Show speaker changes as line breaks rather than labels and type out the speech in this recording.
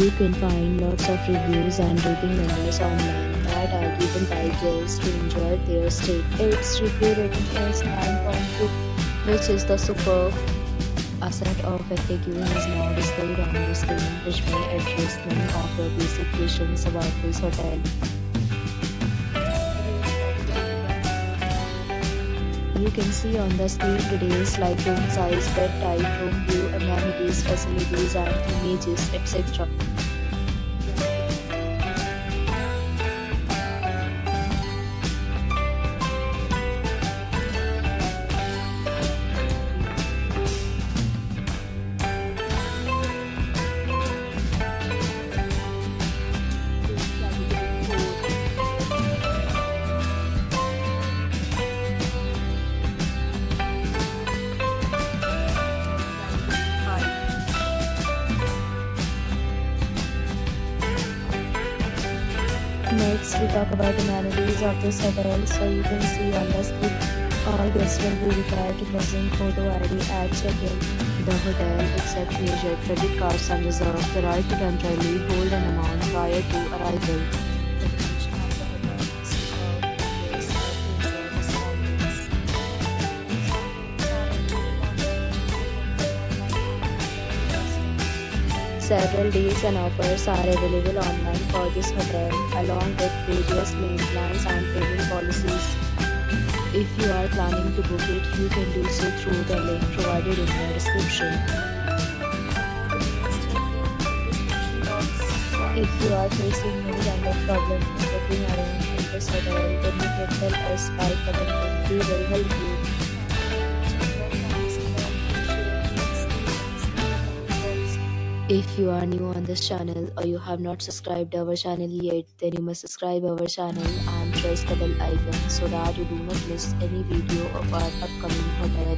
You can find lots of reviews and rating numbers online that are given by guests to enjoy their stay. Its review rating is 9.2, which is the superb. A set of FAQs is now displayed on the screen, which may address many of your basic questions about this hotel. You can see on the screen details like room size, bed type, room view, amenities, facilities, and images, etc. Next, we talk about amenities of this hotel. So you can see on the screen, all guests will be required to present photo ID at check-in. The hotel accepts major credit cards and reserves the right to temporarily hold an amount prior to arrival. The condition of the hotel is superb and guests love to enjoy the surroundings. Several deals and offers are available online for this hotel, along with various main plans and payment policies. If you are planning to book it, you can do so through the link provided in the description. If you are facing any kind of problem in booking a room in this hotel, then you can tell us by commenting. We will help you. If you are new on this channel or you have not subscribed our channel yet, then you must subscribe our channel and press the bell icon so that you do not miss any video of our upcoming hotel.